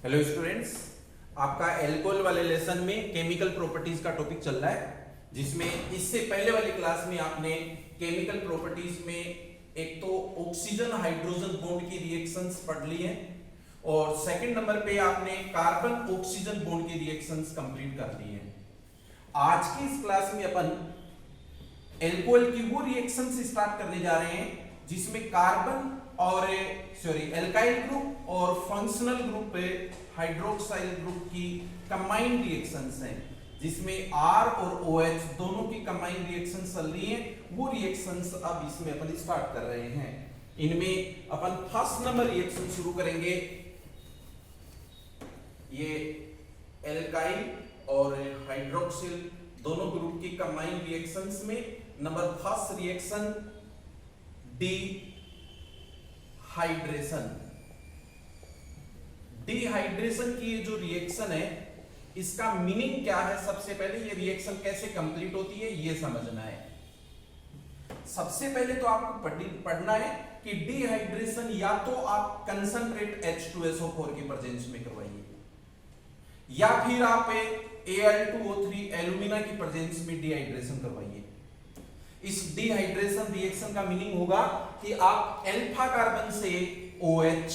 Hello students, आपका alcohol वाले lesson में केमिकल प्रॉपर्टीज का टॉपिक चल रहा है, जिसमें इससे पहले वाली क्लास में आपने केमिकल प्रॉपर्टीज में एक तो ऑक्सीजन हाइड्रोजन बॉन्ड की रिएक्शंस पढ़ ली है और सेकंड नंबर पे आपने कार्बन ऑक्सीजन बॉन्ड की रिएक्शंस कंप्लीट कर ली है। आज की इस क्लास में अपन एल्कोहल की वो रिएक्शंस स्टार्ट करने जा रहे हैं जिसमें कार्बन और एल्काइल ग्रुप और फंक्शनल ग्रुप हाइड्रोक्साइल ग्रुप की कंबाइंड रिएक्शंस हैं, जिसमें R और OH दोनों की कंबाइंड रिएक्शंस चल रही हैं। वो रिएक्शंस अब इसमें अपन स्टार्ट कर रहे हैं। इनमें अपन फर्स्ट नंबर रिएक्शन शुरू करेंगे। ये एल्काइल और हाइड्रोक्सिल दोनों ग्रुप की कंबाइंड रिएक्शंस में नंबर फर्स्ट रिएक्शन डिहाइड्रेशन की जो रिएक्शन है इसका मीनिंग क्या है। सबसे पहले ये रिएक्शन कैसे कंप्लीट होती है ये समझना है। सबसे पहले तो आपको पढ़ना है कि डिहाइड्रेशन या तो आप कंसंट्रेट H2SO4 के प्रेजेंस में करवाइए या फिर आप Al2O3 एल्यूमिना की प्रेजेंस में डिहाइड्रेशन करवाइए। इस डिहाइड्रेशन रिएक्शन का मीनिंग होगा कि आप अल्फा कार्बन से OH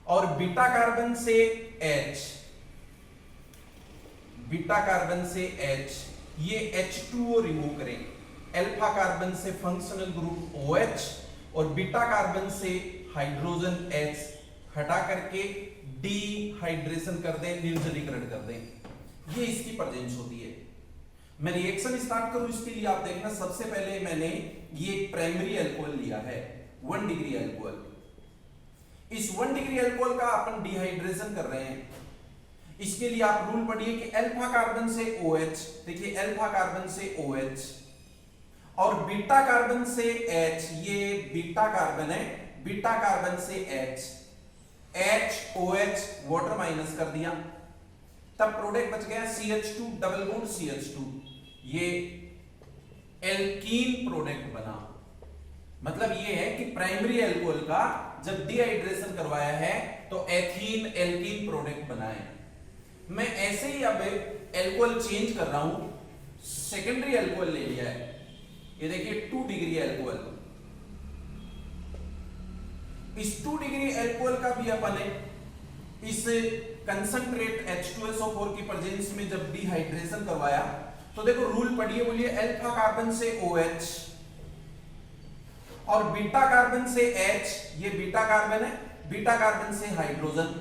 और बीटा कार्बन से H ये H2O रिमूव करें। अल्फा कार्बन से फंक्शनल ग्रुप OH और बीटा कार्बन से हाइड्रोजन H हटा करके डिहाइड्रेशन कर दें, निर्जलीकरण कर दें। ये इसकी प्रेजेंस होती है। मैं रिएक्शन स्टार्ट करूं इसके लिए आप देखना, सबसे पहले मैंने ये प्राइमरी अल्कोहल लिया है 1 डिग्री अल्कोहल। इस 1 डिग्री अल्कोहल का अपन डिहाइड्रेशन कर रहे हैं। इसके लिए आप रूल पढ़िए कि अल्फा कार्बन से OH, देखिए अल्फा कार्बन से OH और बीटा कार्बन से H, ये बीटा कार्बन है, बीटा कार्बन से HOH वाटर माइनस कर दिया, तब प्रोडक्ट बच गया CH2 डबल बॉन्ड CH2, ये एल्कीन प्रोडक्ट बना। मतलब ये है कि प्राइमरी अल्कोहल का जब डिहाइड्रेशन करवाया है तो एथीन एल्कीन प्रोडक्ट बना है। मैं ऐसे ही अब अल्कोहल चेंज कर रहा हूं, सेकेंडरी अल्कोहल ले लिया है। ये देखिए 2 डिग्री अल्कोहल। इस 2 डिग्री अल्कोहल का भी अपन इस कंसंट्रेट H2SO4 की प्रेजेंस में जब डिहाइड्रेशन करवाया तो देखो रूल पढ़िए, बोलिए अल्फा कार्बन से OH और बीटा कार्बन से H, ये बीटा कार्बन है, बीटा कार्बन से हाइड्रोजन,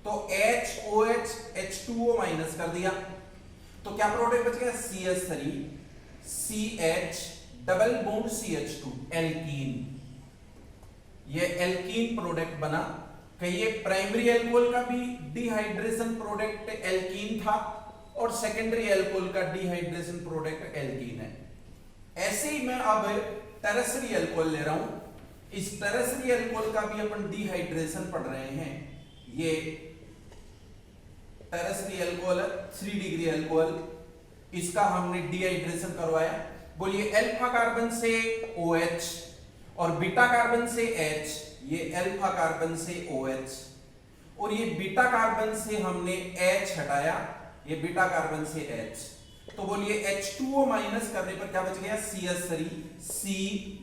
तो HOH H2O माइनस कर दिया, तो क्या प्रोडक्ट बच गया CH3 CH double bond CH2 alkene. ये एल्कीन प्रोडक्ट बना। कहिए प्राइमरी अल्कोहल का भी डिहाइड्रेशन प्रोडक्ट एल्कीन था और सेकेंडरी अल्कोहल का डिहाइड्रेशन प्रोडक्ट एल्कीन है। ऐसे ही मैं अब टेरेसरी अल्कोहल ले रहा हूं। इस टेरेसरी अल्कोहल का भी अपन डिहाइड्रेशन पढ़ रहे हैं। ये टेरेसरी अल्कोहल 3 डिग्री अल्कोहल, इसका हमने डिहाइड्रेशन करवाया। बोलिए अल्फा कार्बन से OH और बीटा कार्बन से H, ये अल्फा कार्बन से OH और ये बीटा कार्बन से हमने H हटाया, ये बीटा कार्बन से H, तो बोलिए H2O माइनस करने पर क्या बच गया CH3 C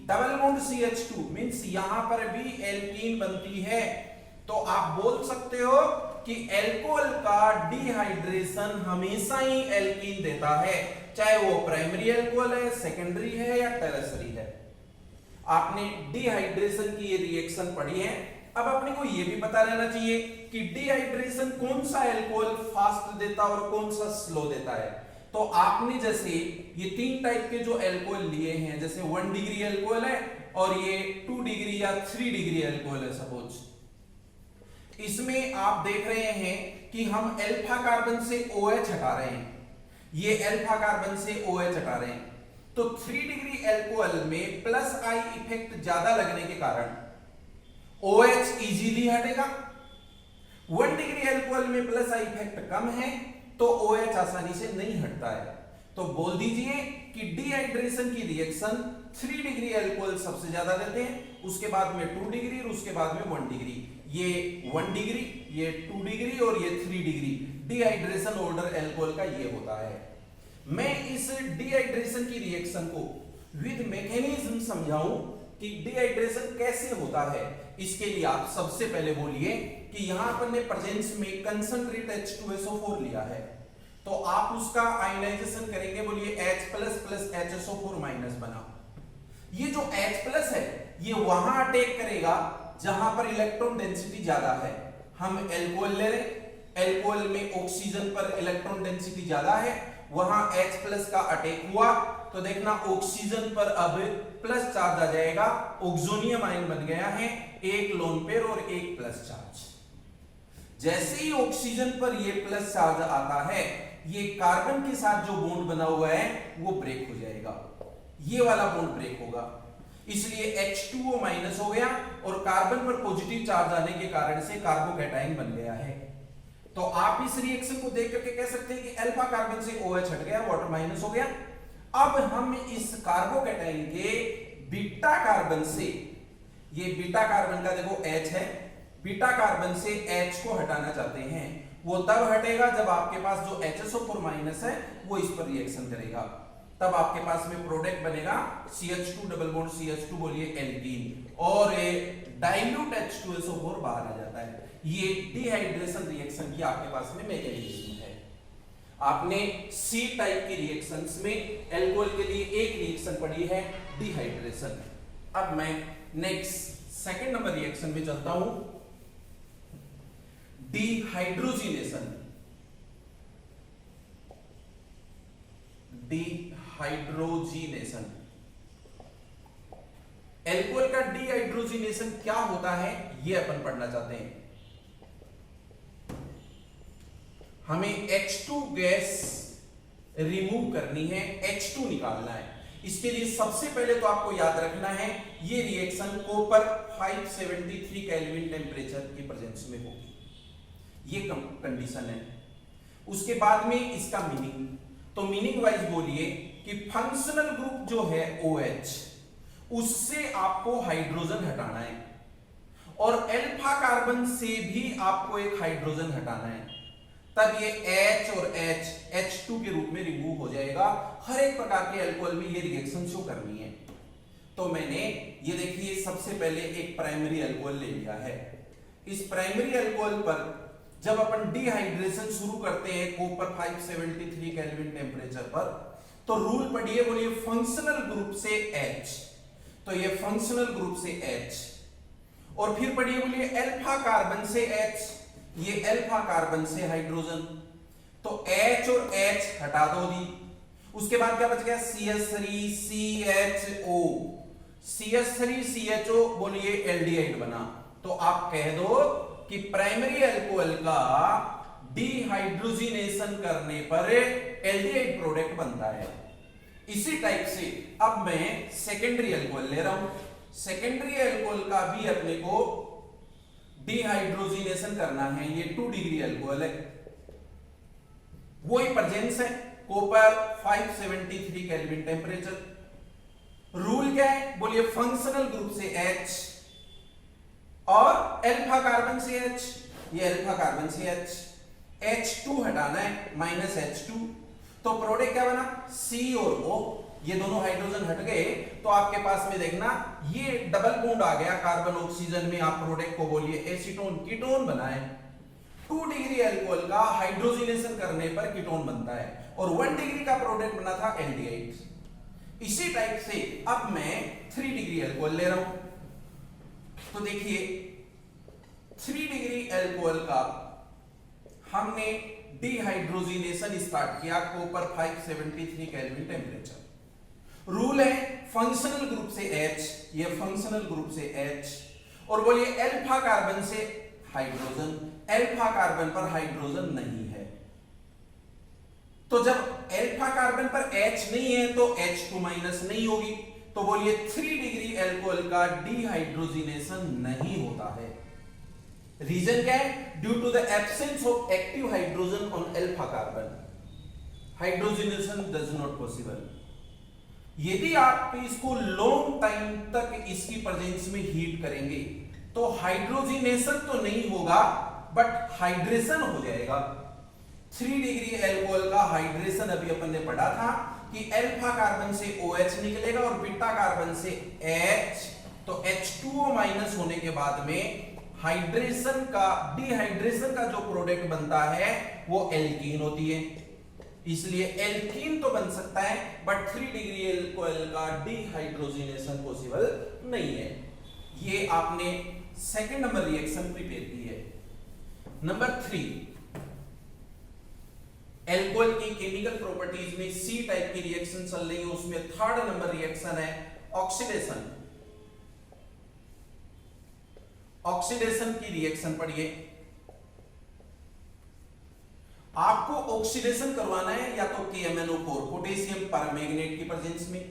double bond CH2 means यहां पर भी एल्कीन बनती है। तो आप बोल सकते हो कि एल्कोहल का डिहाइड्रेशन हमेशा ही एल्कीन देता है, चाहे वो प्राइमरी अल्कोहल है, सेकेंडरी है या टेरेसरी है। आपने डिहाइड्रेशन की ये रिएक्शन पढ़ी है। अब अपने को ये भी पता रहना चाहिए कि डिहाइड्रेशन कौन सा अल्कोहल फास्ट देता है और कौन सा स्लो देता है। तो आपने जैसे ये 3 टाइप के जो अल्कोहल लिए हैं, जैसे 1 डिग्री अल्कोहल है और ये 2 डिग्री या 3 डिग्री अल्कोहल है सपोज, इसमें आप देख रहे हैं कि हम अल्फा कार्बन से OH हटा रहे हैं, ये अल्फा कार्बन से OH हटा रहे हैं, तो 3 डिग्री अल्कोहल में प्लस I इफेक्ट ज्यादा लगने के कारण OH इजीली हटेगा। 1 डिग्री अल्कोहल में प्लस I इफेक्ट कम है तो OH आसानी से नहीं हटता है। तो बोल दीजिए कि डिहाइड्रेशन की रिएक्शन 3 डिग्री अल्कोहल सबसे ज्यादा देते हैं, उसके बाद में 2 डिग्री और उसके बाद में 1 डिग्री। ये 1 डिग्री, ये 2 डिग्री और ये 3 डिग्री डिहाइड्रेशन ऑर्डर अल्कोहल का ये होता है। मैं इस डिहाइड्रेशन की रिएक्शन को विद मैकेनिज्म समझाऊं कि डिहाइड्रेशन कैसे होता है। इसके लिए आप सबसे पहले बोलिए कि यहां अपन ने प्रेजेंस में कंसंट्रेट H2SO4 लिया है, तो आप उसका आयनाइजेशन करेंगे, बोलिए H प्लस HSO4 माइनस बना। ये जो H प्लस है ये वहां अटैक करेगा जहां पर इलेक्ट्रॉन डेंसिटी ज्यादा है। हम अल्कोहल ले रहे, अल्कोहल में ऑक्सीजन पर इलेक्ट्रॉन डेंसिटी ज्यादा है, वहां H प्लस का अटैक हुआ तो देखना ऑक्सीजन पर अब प्लस चार्ज आ जाएगा, ऑक्सोनियम आयन बन गया है, एक लोन पेयर और एक प्लस चार्ज। जैसे ही ऑक्सीजन पर ये प्लस चार्ज आता है, ये कार्बन के साथ जो बॉन्ड बना हुआ है वो ब्रेक हो जाएगा, ये वाला बॉन्ड ब्रेक होगा, इसलिए H2O माइनस हो गया और कार्बन पर पॉजिटिव चार्ज आने के कारण से कार्बोकैटायन बन गया है। तो आप इस रिएक्शन को देख करके कह सकते हैं कि अल्फा कार्बन से OH हट गया, वाटर माइनस हो गया। अब हम इस कार्बोकैटायन के बीटा कार्बन से, ये बीटा कार्बन का देखो H है, बीटा कार्बन से H को हटाना चाहते हैं। वो तब हटेगा जब आपके पास जो HSO4 माइनस है वो इस पर रिएक्शन करेगा, तब आपके पास में प्रोडक्ट बनेगा CH2 डबल बॉन्ड CH2, बोलिए एल्कीन, और डाइल्यूट H2SO4 बाहर आ जाता है। ये डिहाइड्रेशन रिएक्शन की आपके पास में मैकेनिज्म है। आपने C टाइप की रिएक्शंस में अल्कोहल के लिए एक रिएक्शन पढ़ी है, डिहाइड्रेशन। अब मैं नेक्स्ट सेकंड नंबर रिएक्शन में चलता हूं, डिहाइड्रोजिनेशन। डिहाइड्रोजिनेशन, अल्कोहल का डिहाइड्रोजिनेशन क्या होता है ये अपन पढ़ना चाहते हैं। हमें H2 गैस रिमूव करनी है, H2 निकालना है। इसके लिए सबसे पहले तो आपको याद रखना है ये रिएक्शन कॉपर 573 केल्विन टेम्परेचर की प्रेजेंस में होगी, ये कंडीशन है। उसके बाद में इसका मीनिंग, तो मीनिंग वाइज बोलिए कि फंक्शनल ग्रुप जो है OH, उससे आपको हाइड्रोजन हटाना है और अल्फा कार्बन से भी आपको एक हाइड्रोजन हटाना है, तब ये H और H H2 के रूप में रिमूव हो जाएगा। हर एक प्रकार के अल्कोहल में ये रिएक्शन शो करनी है। तो मैंने ये देखिए सबसे पहले एक प्राइमरी अल्कोहल ले लिया है। इस प्राइमरी अल्कोहल पर जब अपन डिहाइड्रेशन शुरू करते हैं कॉपर 573 केल्विन टेम्परेचर पर, तो रूल पढ़िए, बोलिए फंक्शनल ग्रुप से H, तो ये फंक्शनल ग्रुप से H, और फिर पढ़िए बोलिए अल्फा कार्बन से H, ये अल्फा कार्बन से हाइड्रोजन, तो H और H हटा दो दी। उसके बाद क्या बच गया CH3CHO, CH3CHO बोलिए एल्डिहाइड बना। तो आप कह दो कि प्राइमरी अल्कोहल का डिहाइड्रोजिनेशन करने पर एल्डिहाइड प्रोडक्ट बनता है। इसी टाइप से अब मैं सेकेंडरी अल्कोहल ले रहा हूं। सेकेंडरी अल्कोहल का भी अपने को डिहाइड्रोजिनेशन करना है। ये 2 डिग्री अल्कोहल है, वही प्रेजेंस है, कॉपर 573 केल्विन टेम्परेचर। रूल क्या है, बोलिए फंक्शनल ग्रुप से H और अल्फा कार्बन से H, ये अल्फा कार्बन से H, H2 हटाना है माइनस H2, तो प्रोडक्ट क्या बना C और O, ये दोनों हाइड्रोजन हट गए, तो आपके पास में देखना ये डबल बॉन्ड आ गया कार्बन ऑक्सीजन में। आप प्रोडक्ट को बोलिए एसीटोन, कीटोन बना है। 2 डिग्री अल्कोहल का हाइड्रोजिनेशन करने पर कीटोन बनता है और 1 डिग्री का प्रोडक्ट बना था एल्डिहाइड। इसी टाइप से अब मैं 3 डिग्री अल्कोहल ले रहा हूं, तो देखिए 3 डिग्री अल्कोहल का हमने डिहाइड्रोजिनेशन स्टार्ट किया कॉपर 573 केल्विन टेम्परेचर। रूल है फंक्शनल ग्रुप से H, ये फंक्शनल ग्रुप से H, और बोलिए अल्फा कार्बन से हाइड्रोजन, अल्फा कार्बन पर हाइड्रोजन नहीं है। तो जब अल्फा कार्बन पर H नहीं है तो H2 माइनस नहीं होगी, तो बोलिए 3 डिग्री अल्कोहल का डिहाइड्रोजिनेशन नहीं होता है। रीजन क्या है, due to the absence of active hydrogen on alpha carbon, hydrogenation does not possible. यदि आप इसको लॉन्ग टाइम तक इसकी प्रेजेंस में हीट करेंगे तो हाइड्रोजिनेशन तो नहीं होगा बट हाइड्रेशन हो जाएगा। 3 डिग्री एल्कोहल का हाइड्रेशन अभी अपन ने पढ़ा था कि अल्फा कार्बन से OH निकलेगा और बीटा कार्बन से H, तो H2O माइनस होने के बाद में हाइड्रेशन का, डिहाइड्रेशन का जो प्रोडक्ट बनता है वो एल्कीन होती है, इसलिए एल्कीन तो बन सकता है बट 3 डिग्री एल्कोहल का डिहाइड्रोजिनेशन पॉसिबल नहीं है। ये आपने सेकंड नंबर रिएक्शन प्रिपेयर की है। नंबर 3, एल्कोहल की केमिकल प्रॉपर्टीज में सी टाइप की रिएक्शन चल रही है, उसमें थर्ड नंबर रिएक्शन है ऑक्सीडेशन। ऑक्सीडेशन की रिएक्शन पढ़िए। आपको ऑक्सीडेशन करवाना है या तो KMnO4 पोटेशियम परमैंगनेट की प्रेजेंस में,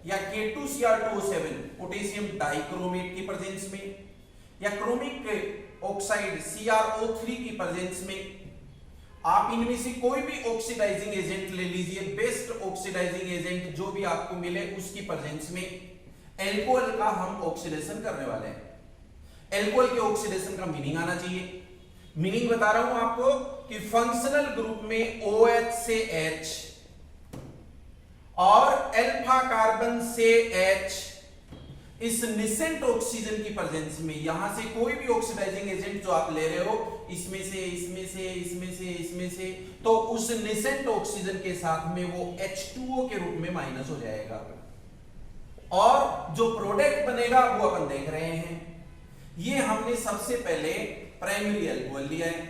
या K2Cr2O7 पोटेशियम डाइक्रोमेट की प्रेजेंस में, या क्रोमिक ऑक्साइड CrO3 की प्रेजेंस में। आप इनमें से कोई भी ऑक्सीडाइजिंग एजेंट ले लीजिए, बेस्ट ऑक्सीडाइजिंग एजेंट जो भी आपको मिले उसकी प्रेजेंस में एल्कोहल का हम ऑक्सीडेशन करने वाले हैं। एल्कोहल के ऑक्सीडेशन का मीनिंग आना चाहिए। मीनिंग बता रहा हूं आपको कि फंक्शनल ग्रुप में OH से H और अल्फा कार्बन से H, इस निसेंट ऑक्सीजन की प्रेजेंस में, यहां से कोई भी ऑक्सीडाइजिंग एजेंट जो आप ले रहे हो, इसमें से इसमें से इसमें से इसमें से, तो उस निसेंट ऑक्सीजन के साथ में वो H2O के रूप में माइनस हो जाएगा और जो प्रोडक्ट बनेगा वो अपन देख रहे हैं। ये हमने सबसे पहले प्राइमरी अल्कोहल लिया है।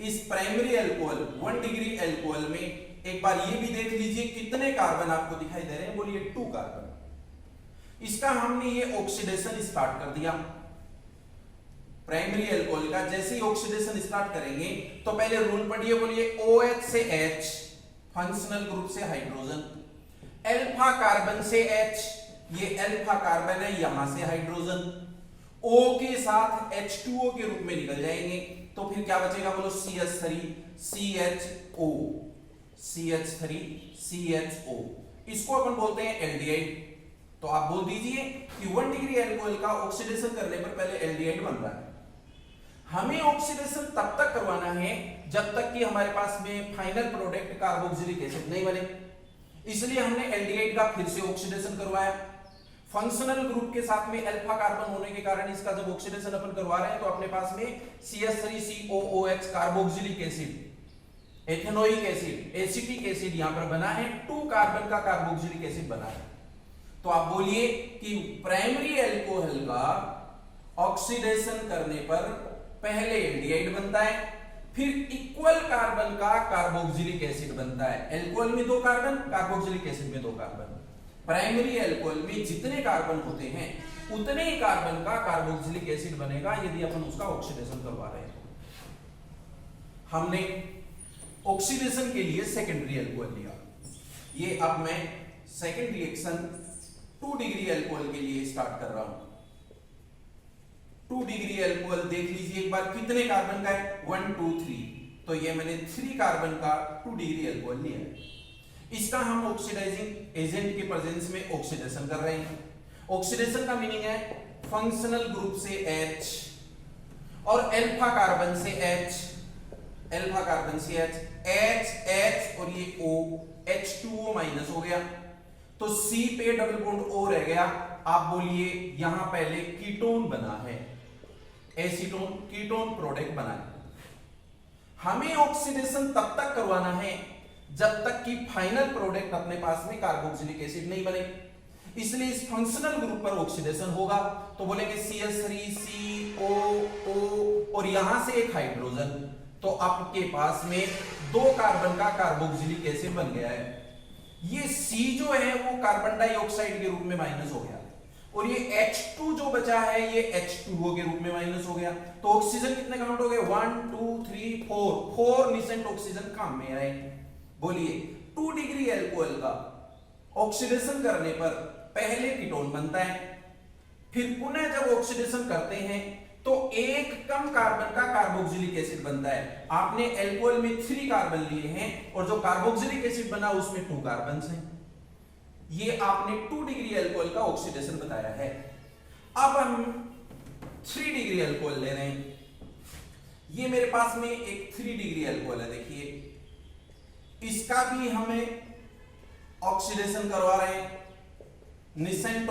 इस प्राइमरी अल्कोहल 1 डिग्री अल्कोहल में एक बार ये भी देख लीजिए कितने कार्बन आपको दिखाई दे रहे हैं, बोलिए 2 कार्बन। इसका हमने ये ऑक्सीडेशन स्टार्ट कर दिया प्राइमरी अल्कोहल का। जैसे ही ऑक्सीडेशन स्टार्ट करेंगे तो पहले रूल पढ़िए, बोलिए OH से H फंक्शनल ग्रुप से हाइड्रोजन, अल्फा कार्बन से H, ये अल्फा कार्बन है, यहां से हाइड्रोजन, O के साथ H2O के रूप में निकल जाएंगे, तो फिर क्या बचेगा, बोलो CH3 CHO, CH3 CHO, इसको अपन बोलते हैं एल्डिहाइड। तो आप बोल दीजिए कि 1 डिग्री अल्कोहल का ऑक्सीडेशन करने पर पहले एल्डिहाइड बन रहा है। हमें ऑक्सीडेशन तब तक करवाना है जब तक कि हमारे पास में फाइनल प्रोडक्ट कार्बोक्सिलिक एसिड नहीं बने, इसलिए हमने एल्डिहाइड का फिर से ऑक्सीडेशन करवाया। फंक्शनल ग्रुप के साथ में अल्फा कार्बन होने के कारण इसका जब ऑक्सीडेशन अपन करवा रहे हैं तो अपने पास में CH3COOH carboxylic acid, ethanoic acid, acetic acid यहां पर बना है, 2 कार्बन का कार्बोक्सिलिक एसिड बना है। तो आप बोलिए कि प्राइमरी अल्कोहल का ऑक्सीडेशन करने पर पहले एल्डिहाइड बनता है, फिर इक्वल कार्बन का कार्बोक्सिलिक एसिड बनता है। अल्कोहल में 2 कार्बन, कार्बोक्सिलिक एसिड में 2 कार्बन। प्राइमरी अल्कोहल में जितने कार्बन होते हैं उतने ही कार्बन का कार्बोक्सिलिक एसिड बनेगा यदि अपन उसका ऑक्सीडेशन करवा रहे हैं। हमने ऑक्सीडेशन के लिए सेकेंडरी अल्कोहल लिया। ये अब मैं सेकेंड रिएक्शन 2 डिग्री अल्कोहल के लिए स्टार्ट कर रहा हूं। 2 डिग्री अल्कोहल देख लीजिए एक बार कितने कार्बन का है, 1 2 3, तो ये मैंने 3 कार्बन का 2 डिग्री अल्कोहल लिया है। इसका हम ऑक्सीडाइजिंग एजेंट के प्रेजेंस में ऑक्सीडेशन कर रहे हैं। ऑक्सीडेशन का मीनिंग है फंक्शनल ग्रुप से H और अल्फा कार्बन से H, अल्फा कार्बन से H, H H और ये O, H2O माइनस हो गया, तो C पे डबल बॉन्ड O रह गया। आप बोलिए यहां पहले कीटोन बना है, एसीटोन, कीटोन प्रोडक्ट बना है। हमें ऑक्सीडेशन तब तक करवाना है जब तक कि फाइनल प्रोडक्ट अपने पास में कार्बोक्सिलिक एसिड नहीं बने, इसलिए इस फंक्शनल ग्रुप पर ऑक्सीडेशन होगा। तो बोलेंगे CH3COO और यहां से एक हाइड्रोजन, तो आपके पास में 2 कार्बन का कार्बोक्सिलिक एसिड बन गया है। ये C जो है वो कार्बन डाइऑक्साइड के रूप में माइनस हो गया और ये H2 जो बचा है ये H2O के रूप में माइनस हो गया। तो ऑक्सीजन कितने काउंट हो गए, 1 2 3 4 निसेंट ऑक्सीजन काम में आए। बोलिए 2 डिग्री अल्कोहल का ऑक्सीडेशन करने पर पहले कीटोन बनता है, फिर पुनः जब ऑक्सीडेशन करते हैं तो एक कम कार्बन का कार्बोक्सिलिक एसिड बनता है। आपने अल्कोहल में 3 कार्बन लिए हैं और जो कार्बोक्सिलिक एसिड बना उसमें 2 कार्बन हैं। ये आपने 2 डिग्री अल्कोहल का ऑक्सीडेशन बताया है। अब हम 3 डिग्री अल्कोहल ले रहे हैं। ये मेरे पास में एक 3 डिग्री अल्कोहल है, देखिए इसका भी हमें ऑक्सीडेशन करवा रहे हैं निसेंट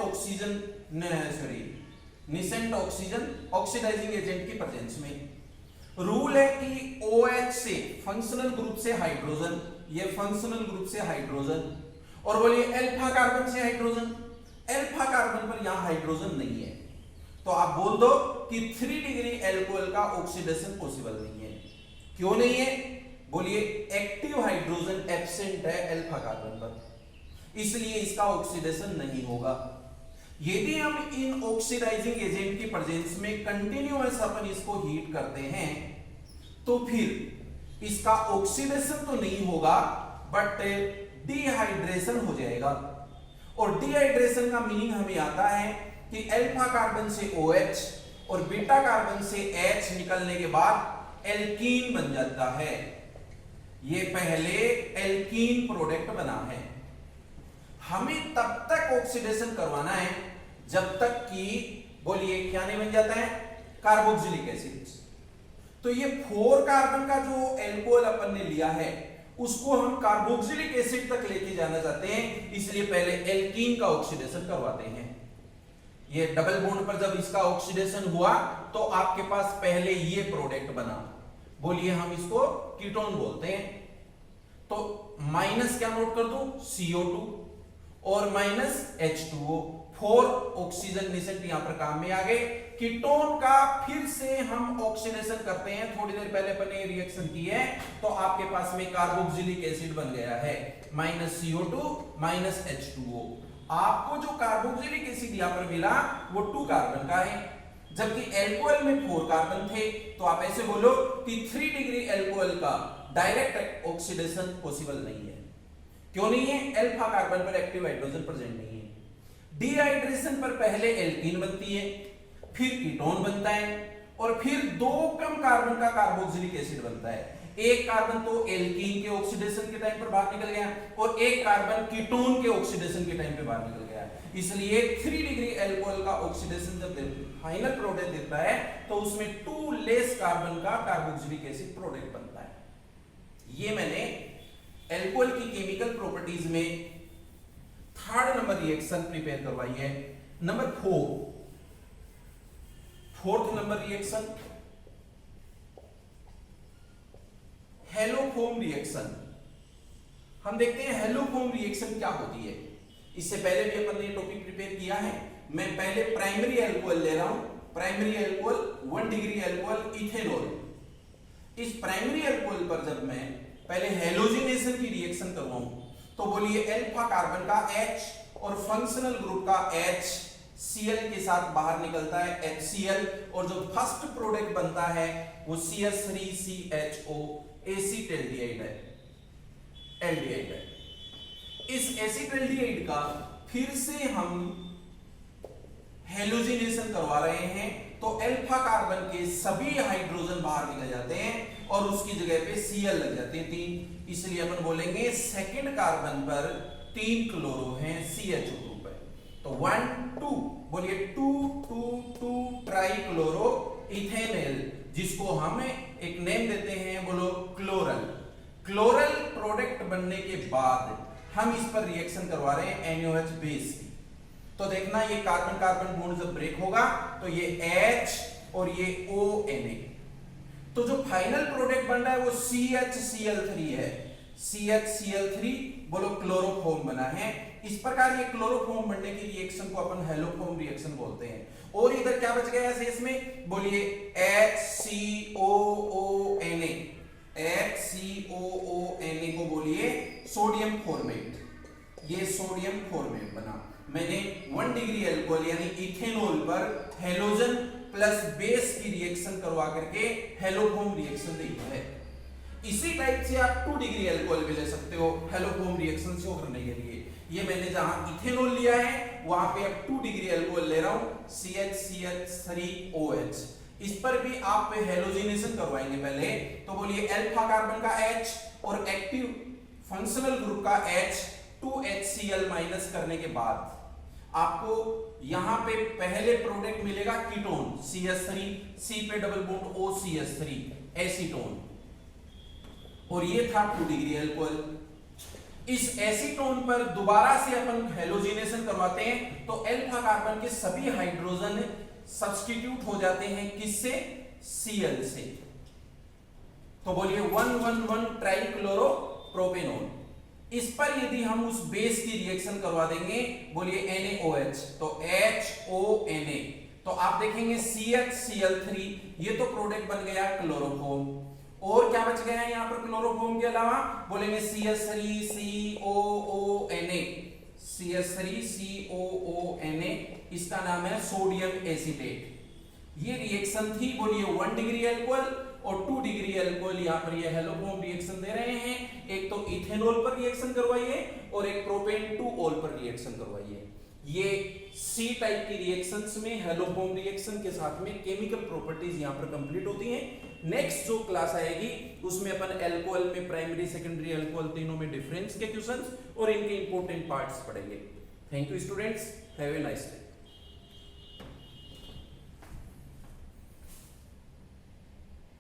ऑक्सीजन ऑक्सीडाइजिंग एजेंट की प्रेजेंस में। रूल है कि OH से फंक्शनल ग्रुप से हाइड्रोजन, ये फंक्शनल ग्रुप से हाइड्रोजन, और बोलिए अल्फा कार्बन से हाइड्रोजन, अल्फा कार्बन पर यहां हाइड्रोजन नहीं है, तो आप बोल दो कि 3 डिग्री अल्कोहल का ऑक्सीडेशन पॉसिबल नहीं है। क्यों नहीं है? बोलिए एक्टिव हाइड्रोजन एब्सेंट है अल्फा कार्बन पर, इसलिए इसका ऑक्सीडेशन नहीं होगा। यदि हम इन ऑक्सीडाइजिंग एजेंट की प्रेजेंस में कंटिन्यूअस अपन इसको हीट करते हैं तो फिर इसका ऑक्सीडेशन तो नहीं होगा बट डिहाइड्रेशन हो जाएगा। और डिहाइड्रेशन का मीनिंग हमें आता है कि अल्फा कार्बन से OH और बीटा कार्बन से H निकलने के बाद एल्कीन बन जाता है। ये पहले एल्कीन प्रोडक्ट बना है। हमें तब तक ऑक्सीडेशन करवाना है जब तक कि बोलिए क्या नहीं बन जाता है, कार्बोक्सिलिक एसिड। तो ये 4 कार्बन का जो एल्कोहल अपन ने लिया है उसको हम कार्बोक्सिलिक एसिड तक लेके जाना चाहते हैं, इसलिए पहले एल्कीन का ऑक्सीडेशन करवाते हैं। ये डबल बॉन्ड पर जब इसका ऑक्सीडेशन हुआ तो आपके पास पहले ये प्रोडक्ट बना, बोलिए हम इसको कीटोन बोलते हैं। तो माइनस क्या नोट कर दूं, CO2 और माइनस H2O, 4 ऑक्सीजन निसेंट यहां पर काम में आ गए। कीटोन का फिर से हम ऑक्सीडेशन करते हैं, थोड़ी देर पहले अपन ने रिएक्शन की है, तो आपके पास में कार्बोक्सिलिक एसिड बन गया है माइनस CO2 माइनस H2O। आपको जो कार्बोक्सिलिक एसिड यहां पर मिला वो 2 कार्बन का है, जबकि अल्कोहल में 4 कार्बन थे। तो आप ऐसे बोलो कि 3 डिग्री अल्कोहल का डायरेक्ट ऑक्सीडेशन पॉसिबल नहीं है। क्यों नहीं है? अल्फा कार्बन पर एक्टिव हाइड्रोजन प्रेजेंट नहीं है। डिहाइड्रेशन पर पहले एल्कीन बनती है, फिर कीटोन बनता है, और फिर 2 कम कार्बन का कार्बोक्सिलिक एसिड बनता है। एक कार्बन तो एल्कीन के ऑक्सीडेशन के टाइम पर बाहर निकल गया और एक कार्बन कीटोन के ऑक्सीडेशन के टाइम पे बाहर निकल गया। इसलिए 3 डिग्री अल्कोहल का ऑक्सीडेशन जब फाइनल प्रोडक्ट देता है तो उसमें 2 लेस कार्बन का कार्बोक्सिलिक एसिड प्रोडक्ट बनता है। ये मैंने अल्कोहल की केमिकल प्रॉपर्टीज में 3rd नंबर रिएक्शन प्रिपेयर करवाई है। Number 4th number reaction haloform reaction. हम देखते हैं हेलोफोम रिएक्शन क्या होती है। इससे पहले भी अपन ने टॉपिक प्रिपेयर किया है। मैं पहले प्राइमरी अल्कोहल ले रहा हूं, primary alcohol 1 degree alcohol ethanol. इस प्राइमरी अल्कोहल पर जब मैं पहले हेलोजिनेशन की रिएक्शन करवाऊं तो बोलिए अल्फा कार्बन का H और फंक्शनल ग्रुप का H Cl के साथ बाहर निकलता है HCl, और जो फर्स्ट प्रोडक्ट बनता है वो CH3CHO एसिटाल्डिहाइड है, एल्डिहाइड है। इस एसिटाल्डिहाइड का फिर से हम हेलोजिनेशन करवा रहे हैं तो अल्फा कार्बन के सभी हाइड्रोजन बाहर निकल जाते हैं और उसकी जगह पे Cl लग जाते हैं 3। इसलिए अपन बोलेंगे सेकंड कार्बन पर 3 क्लोरो हैं, CHO ग्रुप है। तो 1 2 बोलिए 2 ट्राइक्लोरो इथेनॉल, जिसको हम एक नेम देते हैं, बोलो क्लोरल। क्लोरल प्रोडक्ट बनने के बाद हम इस पर रिएक्शन करवा रहे हैं NaOH बेस की। तो देखना ये कार्बन कार्बन बॉन्ड जब ब्रेक होगा तो ये H और ये ONA, तो जो फाइनल प्रोडक्ट बन रहा है वो CHCl3 है। CHCl3 बोलो क्लोरोफॉर्म बना है। इस प्रकार ये क्लोरोफॉर्म बनने की रिएक्शन को अपन हेलोफॉर्म रिएक्शन बोलते हैं। और इधर क्या बच गया शेष में, बोलिए HCOONA, HCOONA को बोलिए सोडियम फॉर्मेट। ये सोडियम फॉर्मेट बना। मैंने 1 डिग्री अल्कोहल यानी इथेनॉल पर हेलोजन प्लस बेस की रिएक्शन करवा करके हेलोफॉर्म रिएक्शन दी है। इसी टाइप से आप 2 डिग्री अल्कोहल भी ले सकते हो हेलोफॉर्म रिएक्शन शो करने के लिए। ये मैंने जहां इथेनॉल लिया है वहां पे अब 2 डिग्री अल्कोहल ले रहा हूं, CHCl3OH। इस पर भी आप हेलोजिनेशन करवाएंगे पहले। तो बोलिए अल्फा कार्बन का H और एक्टिव फंक्शनल ग्रुप का H 2HCl माइनस करने के बाद आपको यहां पे पहले प्रोडक्ट मिलेगा कीटोन CH3, C पे डबल बॉन्ड OCH3 एसीटोन, और ये था 2 डिग्री अल्कोहल। इस एसीटोन पर दोबारा से अपन हेलोजिनेशन करवाते हैं तो अल्फा कार्बन के सभी हाइड्रोजन सब्स्टिट्यूट हो जाते हैं किससे? Cl से। तो बोलिए 1,1,1 ट्राइक्लोरोप्रोपेनॉन। इस पर यदि हम उस बेस की रिएक्शन करवा देंगे, बोलिए NaOH, तो HONA, तो आप देखेंगे CHCl3, ये तो प्रोडक्ट बन गया क्लोरोफॉर्म। और क्या बच गया है यहां पर क्लोरोफॉर्म के अलावा? बोलेंगे CH3COONA, CH3COONA, इसका नाम है सोडियम एसीटेट। ये रिएक्शन थी, बोलिए 1 डिग्री अल्कोहल और 2 डिग्री अल्कोहल। यहां पर ये हेलोफॉर्म रिएक्शन दे रहे हैं, एक तो इथेनॉल पर रिएक्शन करवाइए और एक प्रोपेन 2 ऑल पर रिएक्शन करवाइए। ये सी टाइप की रिएक्शंस में हेलोफॉर्म रिएक्शन के साथ में केमिकल प्रॉपर्टीज यहां पर कंप्लीट होती हैं। नेक्स्ट जो क्लास आएगी उसमें अपन अल्कोहल में प्राइमरी सेकेंडरी अल्कोहल तीनों में डिफरेंस के क्वेश्चंस और इनके इंपॉर्टेंट पार्ट्स पढ़ेंगे। Thank you students, have a nice day.